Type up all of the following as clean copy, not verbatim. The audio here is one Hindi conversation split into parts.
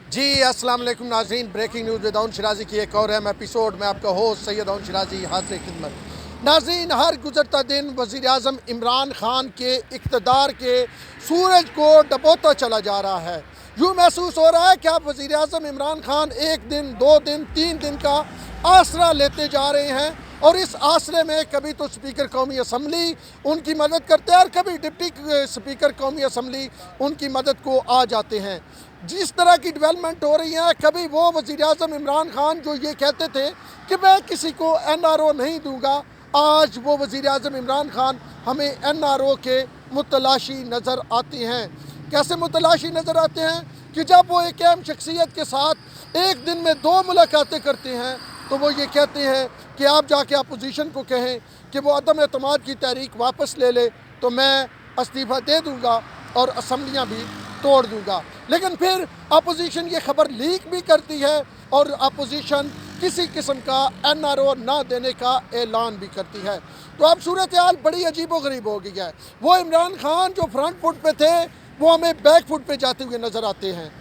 जी अस्सलाम वालेकुम नाज़रीन, ब्रेकिंग न्यूज़ विद अउन शिराजी की एक और अहम एपिसोड में आपका होस्ट सैयद अउन शिराजी हाज़िर खिदमत। नाज़रीन, हर गुज़रता दिन वज़ीर आज़म इमरान ख़ान के इक़्तिदार के सूरज को डबोता चला जा रहा है। यूँ महसूस हो रहा है कि अब वज़ीर आज़म इमरान ख़ान एक दिन, 2 दिन, 3 दिन का आसरा लेते जा रहे हैं और इस आसरे में कभी तो स्पीकर कौमी असम्बली उनकी मदद करते हैं और कभी डिप्टी स्पीकर कौमी असम्बली उनकी मदद को आ जाते हैं। जिस तरह की डेवलपमेंट हो रही है, कभी वो वज़ीर आज़म इमरान ख़ान जो ये कहते थे कि मैं किसी को NRO नहीं दूंगा, आज वो वज़ीर आज़म इमरान ख़ान हमें NRO के मुतलाशी नज़र आते हैं। कैसे मुतलाशी नज़र आते हैं कि जब वो एक अहम शख्सियत के साथ एक दिन में 2 मुलाकातें करते हैं तो वो ये कहते हैं कि आप जाके अपोजिशन को कहें कि वो अदम एतमाद की तहरीक वापस ले ले तो मैं इस्तीफ़ा दे दूँगा और असम्बलियाँ भी तोड़ दूँगा। लेकिन फिर अपोजिशन ये खबर लीक भी करती है और अपोजिशन किसी किस्म का NRO ना देने का ऐलान भी करती है। तो अब सूरत हाल बड़ी अजीब व गरीब हो गई है। वो इमरान ख़ान जो फ्रंट फुट पे थे वो हमें बैक फुट पे जाते हुए नज़र आते हैं।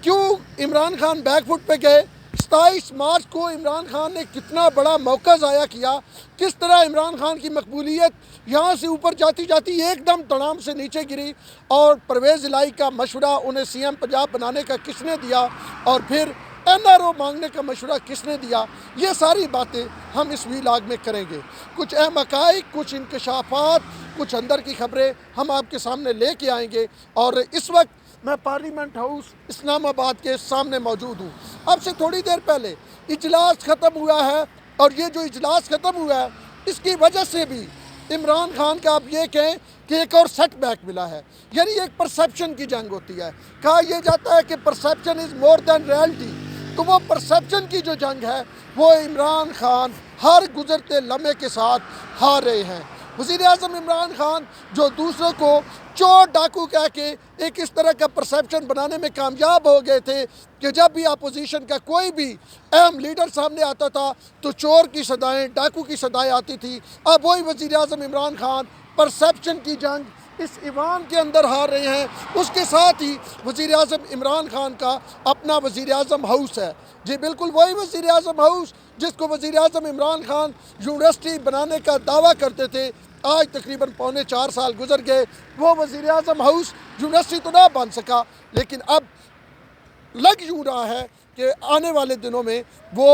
क्यों इमरान ख़ान बैक फुट पे गए? 27 मार्च को इमरान ख़ान ने कितना बड़ा मौका ज़ाया किया, किस तरह इमरान ख़ान की मकबूलियत यहाँ से ऊपर जाती जाती एकदम तड़ाम से नीचे गिरी और परवेज़ इलाही का मशवरा उन्हें CM पंजाब बनाने का किसने दिया और फिर NRO मांगने का मशवरा किसने दिया, ये सारी बातें हम इस व्लॉग में करेंगे। कुछ अहम हक़ाइक़, कुछ इंकशाफात, कुछ अंदर की खबरें हम आपके सामने लेके आएंगे। और इस वक्त मैं पार्लियामेंट हाउस इस्लामाबाद के सामने मौजूद हूँ। अब से थोड़ी देर पहले इजलास ख़त्म हुआ है और ये जो इजलास ख़त्म हुआ है इसकी वजह से भी इमरान ख़ान का आप ये कहें कि एक और सेटबैक मिला है। यानी एक परसेप्शन की जंग होती है। कहा यह जाता है कि perception is more than reality. तो वो परसेप्शन की जो जंग है वो इमरान ख़ान हर गुज़रते लम्हे के साथ हार रहे हैं। वज़ीर आज़म इमरान ख़ान जो दूसरों को चोर डाकू कह के एक इस तरह का परसेप्शन बनाने में कामयाब हो गए थे कि जब भी अपोजिशन का कोई भी अहम लीडर सामने आता था तो चोर की सदाएं, डाकू की सदाएं आती थी। अब वही वज़ीर आज़म इमरान ख़ान परसेप्शन की जंग इस ईवान के अंदर हार रहे हैं। उसके साथ ही वज़ीर आज़म इमरान ख़ान का अपना वज़ीर आज़म हाउस है। जी बिल्कुल वही वज़ीर आज़म हाउस जिसको वज़ीर आज़म इमरान ख़ान यूनिवर्सिटी बनाने का दावा करते थे। आज तकरीबन 4.25 साल गुजर गए, वो वज़ीर आज़म हाउस यूनिवर्सिटी तो ना बन सका, लेकिन अब लग यूँ रहा है कि आने वाले दिनों में वो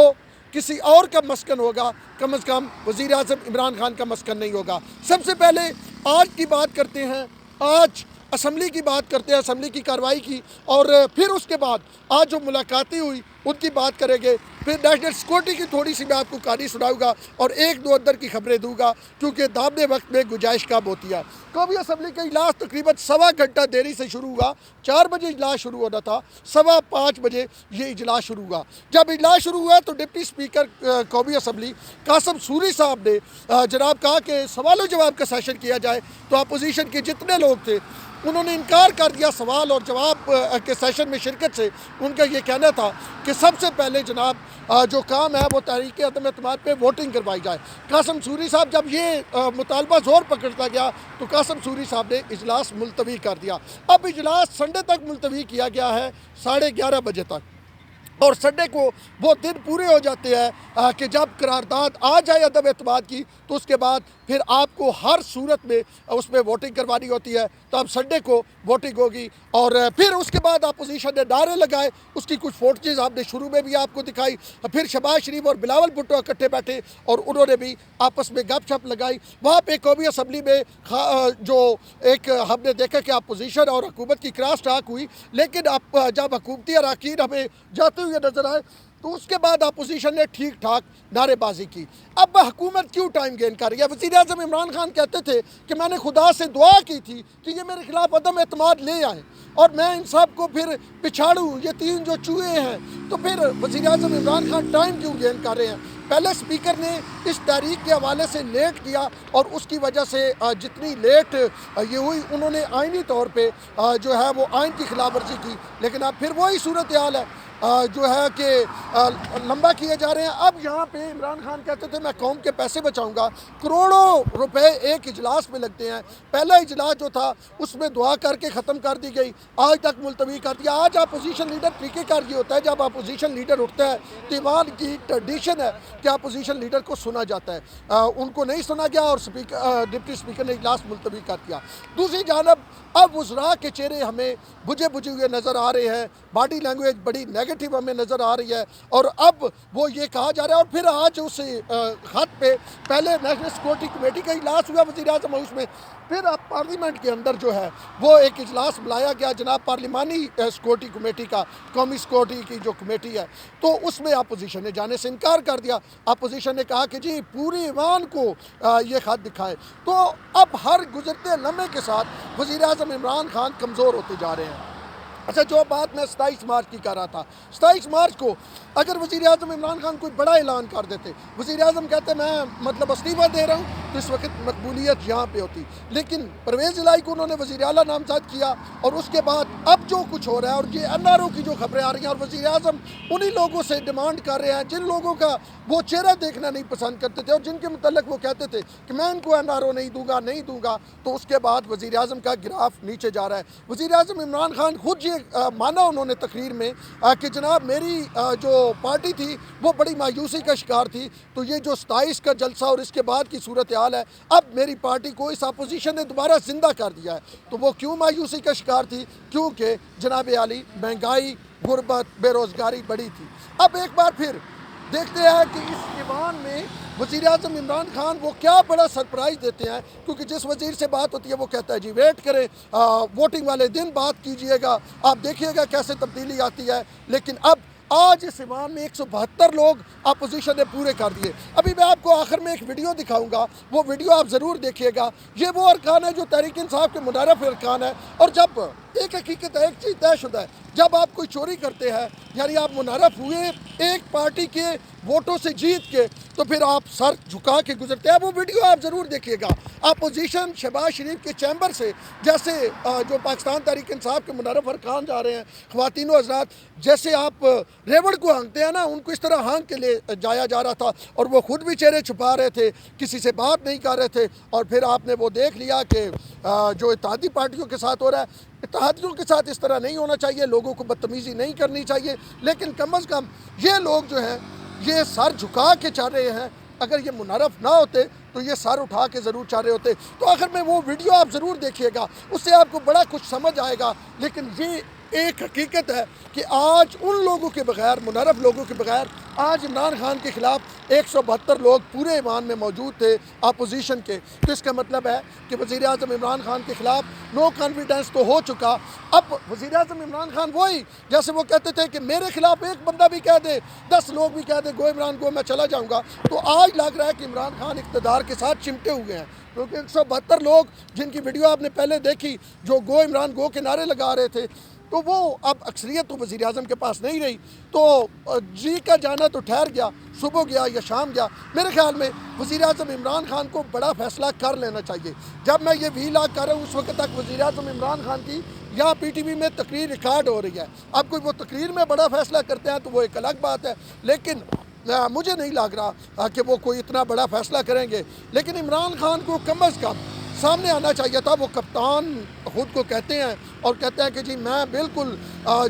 किसी और का मस्कन होगा, कम अज़ कम वज़ीर आज़म इमरान ख़ान का मस्कन नहीं होगा। सबसे पहले आज की बात करते हैं, आज असम्बली की बात करते हैं, असम्बली की कार्रवाई की, और फिर उसके बाद आज जो मुलाकातें हुई उनकी बात करेंगे। फिर नेशनल सिक्योरिटी की थोड़ी सी मैं आपको कहानी सुनाऊंगा और 1-2 अंदर की खबरें दूंगा क्योंकि दामने वक्त में गुंजाइश कम होती है। कौमी असम्बली का इजलास तकरीबन 1.25 घंटा देरी से शुरू हुआ। 4 बजे इजलास शुरू होना था, 5:15 बजे ये इजलास शुरू हुआ। जब इजलास शुरू हुआ तो डिप्टी स्पीकर कौमी असम्बली कासिम सूरी साहब ने जनाब कहा कि सवाल जवाब का सेशन किया जाए, तो अपोजिशन के जितने लोग थे उन्होंने इनकार कर दिया सवाल और जवाब के सेशन में शिरकत से। उनका ये कहना था कि सबसे पहले जनाब जो काम है वो तहरीक अदम एतमाद पे वोटिंग करवाई जाए। कासिम सूरी साहब जब ये मुतालबा ज़ोर पकड़ता गया तो कासिम सूरी साहब ने इजलास मुलतवी कर दिया। अब इजलास संडे तक मुलतवी किया गया है 11:30 बजे तक, और संडे को वो दिन पूरे हो जाते हैं कि जब करारदाद आ जाए अदम एतमाद की तो उसके बाद फिर आपको हर सूरत में उसमें वोटिंग करवानी होती है। तो अब संडे को वोटिंग होगी और फिर उसके बाद अपोजिशन ने नारे लगाए, उसकी कुछ फोटोज आपने शुरू में भी आपको दिखाई। फिर शहबाज शरीफ और बिलावल भुट्टो इकट्ठे बैठे और उन्होंने भी आपस में गपशप लगाई। वहाँ पे कौमी असम्बली में जो एक हमने देखा कि अपोजिशन और हुकूमत की क्रॉस टॉक हुई, लेकिन अब जब हुकूमती अरकान हमें जाते हुए नजर आए तो उसके बाद अपोजिशन ने ठीक ठाक नारेबाजी की। अब हुकूमत क्यों टाइम गेन कर रही है? वज़ीर आज़म इमरान ख़ान कहते थे कि मैंने खुदा से दुआ की थी कि ये मेरे खिलाफ अदम एतमाद ले आए और मैं इन सब को फिर पिछाड़ूँ, ये 3 जो चूहे हैं। तो फिर वज़ीर आज़म इमरान ख़ान टाइम क्यों गेन कर रहे हैं? पहले स्पीकर ने इस तारीख के हवाले से लेट किया और उसकी वजह से जितनी लेट ये हुई उन्होंने आइनी तौर पर जो है वो आइन की खिलाफ वर्जी की। लेकिन अब फिर वही सूरत हाल है जो है कि लंबा किए जा रहे हैं। अब यहाँ पे इमरान खान कहते थे मैं कौम के पैसे बचाऊंगा, करोड़ों रुपए एक इजलास में लगते हैं। पहला इजलास जो था उसमें दुआ करके ख़त्म कर दी गई, आज तक मुलतवी कर दिया। आज अपोजिशन लीडर तरीक़ेकार ये होता है, जब अपोजिशन लीडर उठता है तो ईमान की ट्रेडिशन है कि अपोजिशन लीडर को सुना जाता है। उनको नहीं सुना गया और डिप्टी स्पीकर ने इजलास मुलतवी कर दिया। दूसरी जानब अब वज़रा के चेहरे हमें बुझे बुझे हुए नज़र आ रहे हैं, बॉडी लैंग्वेज बड़ी नेगेटिव हमें नज़र आ रही है। और अब वो ये कहा जा रहा है, और फिर आज उस खत पे पहले नेशनल सिक्योरिटी कमेटी का इजलास हुआ वज़ीर आज़म हाउस में, फिर अब पार्लियामेंट के अंदर जो है वो एक इजलास बुलाया गया जनाब पार्लिमानी सिक्योरिटी कमेटी का, कौमी सिक्योरिटी की जो कमेटी है, तो उसमें अपोजिशन ने जाने से इनकार कर दिया। अपोजिशन ने कहा कि जी पूरी ईवान को ये खत दिखाए। तो अब हर गुजरते लम्हे के साथ वज़ीर आज़म इमरान खान कमज़ोर होते जा रहे हैं। अच्छा, जो बात मैं 27 मार्च की कर रहा था, 27 मार्च को अगर वज़ीर आज़म इमरान खान कोई बड़ा ऐलान कर देते, वज़ीर आज़म कहते मैं मतलब इस्तीफ़ा दे रहा हूँ, तो इस वक्त मकबूलियत यहाँ पे होती। लेकिन परवेज़ इलाही को उन्होंने वज़ीर आला नामज़द किया, और उसके बाद अब जो कुछ हो रहा है, और ये NRO की जो खबरें आ रही हैं, और वज़ीर आज़म उन्हीं लोगों से डिमांड कर रहे हैं जिन लोगों का वो चेहरा देखना नहीं पसंद करते थे और जिनके मतलब वो कहते थे कि मैं इनको NRO नहीं दूँगा। तो उसके बाद वज़ीर आज़म का ग्राफ नीचे जा रहा है। वज़ीर आज़म इमरान खान खुद ये माना उन्होंने तकरीर में कि जनाब मेरी जो पार्टी थी वो बड़ी मायूसी का शिकार थी, तो ये जो 27 का जलसा और इसके बाद की सूरत हाल है, अब मेरी पार्टी को इस अपोजिशन ने दोबारा ज़िंदा कर दिया है। तो वो क्यों मायूसी का शिकार थी? क्योंकि जनाब आली महंगाई, गुर्बत, बेरोज़गारी बड़ी थी। अब एक बार फिर देखते हैं कि इस ईवान में वज़ीर आज़म इमरान खान वो क्या बड़ा सरप्राइज़ देते हैं, क्योंकि जिस वज़ीर से बात होती है वो कहता है जी वेट करें, वोटिंग वाले दिन बात कीजिएगा, आप देखिएगा कैसे तब्दीली आती है। लेकिन अब आज इस ईवान में 172 लोग अपोजिशन ने पूरे कर दिए। अभी मैं आपको आखिर में एक वीडियो दिखाऊंगा, वो वीडियो आप ज़रूर देखिएगा। ये वो अरकान है जो तहरीक इंसाफ के मुनारफ अरकान है। और जब एक हकीकत है, एक चीज़ तयशुदा है, जब आप कोई चोरी करते हैं यानी आप मुनारफ हुए एक पार्टी के वोटों से जीत के, तो फिर आप सर झुका के गुजरते हैं। वो वीडियो आप ज़रूर देखिएगा। अपोजिशन शहबाज शरीफ के चैम्बर से जैसे जो पाकिस्तान तहरीक इंसाफ के मुनारफ अरकान जा रहे हैं, ख्वातीन हज़रात, जैसे आप रेवड़ को हाँकते हैं ना, उनको इस तरह हाँक के ले जाया जा रहा था, और वो खुद भी चेहरे छुपा रहे थे, किसी से बात नहीं कर रहे थे। और फिर आपने वो देख लिया कि जो इत्तेहादी पार्टियों के साथ हो रहा है, इत्तेहादियों के साथ इस तरह नहीं होना चाहिए, लोगों को बदतमीज़ी नहीं करनी चाहिए। लेकिन कम अज़ कम ये लोग जो हैं ये सर झुका के चल रहे हैं। अगर ये मुनारफ ना होते तो ये सर उठा के ज़रूर चल रहे होते। तो आखिर में वो वीडियो आप ज़रूर देखिएगा, उससे आपको बड़ा कुछ समझ आएगा। लेकिन ये एक हकीकत है कि आज उन लोगों के बगैर, मुनारफ लोगों के बगैर, आज इमरान खान के ख़िलाफ़ 172 लोग पूरे ईवान में मौजूद थे अपोजिशन के। तो इसका मतलब है कि वज़ीर आज़म इमरान खान के ख़िलाफ़ नो कॉन्फिडेंस तो हो चुका। अब वज़ीर आज़म इमरान खान वही जैसे वो कहते थे कि मेरे ख़िलाफ़ एक बंदा भी कह दे, 10 लोग भी कह दे गो इमरान गो, मैं चला जाऊँगा। तो आज लग रहा है कि इमरान खान इक़्तिदार के साथ चिमटे हुए हैं, क्योंकि 172 लोग जिनकी वीडियो आपने पहले देखी जो गो इमरान गो के नारे लगा रहे थे, तो वो अब अक्सरियत तो वज़ीर आज़म के पास नहीं रही। तो जी का जाना तो ठहर गया, सुबह गया या शाम गया। मेरे ख्याल में वज़ीर आज़म इमरान खान को बड़ा फ़ैसला कर लेना चाहिए। जब मैं ये व्लॉग कर रहा हूँ उस वक्त तक वज़ीर आज़म इमरान खान की यहाँ PTV में तकरीर रिकॉर्ड हो रही है। अब कोई वो तकरीर में बड़ा फ़ैसला करते हैं तो वो एक अलग बात है, लेकिन मुझे नहीं लग रहा कि वो कोई इतना बड़ा फ़ैसला करेंगे। लेकिन इमरान खान को कम अज़ कम सामने आना चाहिए था। वो कप्तान खुद को कहते हैं और कहते हैं कि जी मैं बिल्कुल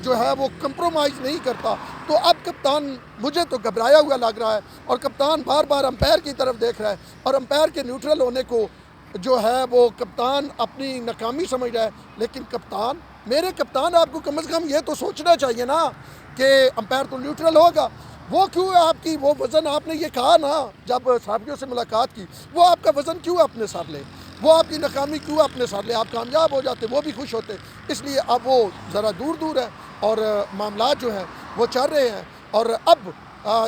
जो है वो कंप्रोमाइज़ नहीं करता। तो अब कप्तान मुझे तो घबराया हुआ लग रहा है, और कप्तान बार बार अंपायर की तरफ देख रहा है, और अंपायर के न्यूट्रल होने को जो है वो कप्तान अपनी नाकामी समझ रहा है। लेकिन कप्तान, मेरे कप्तान, आपको कम अज़ कम ये तो सोचना चाहिए ना कि अंपायर तो न्यूट्रल होगा। वो क्यों आपकी वो वज़न, आपने ये कहा ना जब साथियों से मुलाकात की, वो आपका वज़न क्यों अपने सर ले, वो आपकी नाकामी क्यों अपने सर ले? आप कामयाब हो जाते, वो भी खुश होते। इसलिए अब वो ज़रा दूर दूर है और मामला जो हैं वो चल रहे हैं। और अब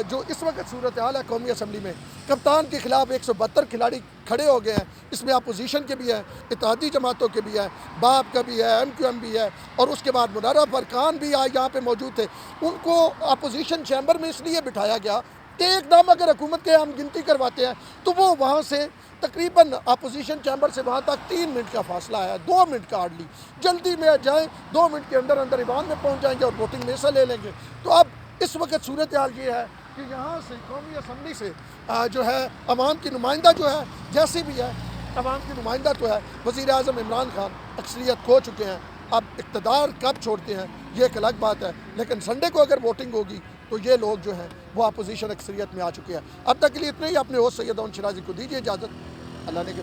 जो इस वक्त सूरत हाल है कौमी असम्बली में, कप्तान के ख़िलाफ़ 172 खिलाड़ी खड़े हो गए हैं। इसमें अपोजिशन के भी हैं, इत्तेहादी जमातों के भी हैं, बाप का भी है, MQM भी है, और उसके बाद मुनारफ अरकान भी आज यहाँ पे मौजूद थे। उनको अपोजिशन चैम्बर में इसलिए बिठाया गया कि एकदम अगर हुकूमत के हम गिनती करवाते हैं तो वो वहाँ से तकरीबन अपोजिशन चैम्बर से वहाँ तक 3 मिनट का फासला है, 2 मिनट का हार्डली। जल्दी में जाएँ, 2 मिनट के अंदर अंदर ईवान में पहुँच जाएंगे और वोटिंग में हिस्सा ले लेंगे। तो अब इस वक्त सूरत हाल ये है कि यहाँ से कौमी असम्बली से जो है अवाम की नुमाइंदा जो है जैसी भी है अवाम की नुमाइंदा तो है, वज़ीर आज़म इमरान खान अक्सरियत खो चुके हैं। अब इक़्तिदार कब छोड़ते हैं ये एक अलग बात है, लेकिन संडे को अगर वोटिंग होगी तो ये लोग जो हैं वो अपोजिशन अक्सरियत में आ चुके हैं। अब तक के लिए इतना ही। अपने होस्ट सैयद दाऊद शिराज़ी को दीजिए इजाज़त। अल्लाह ने के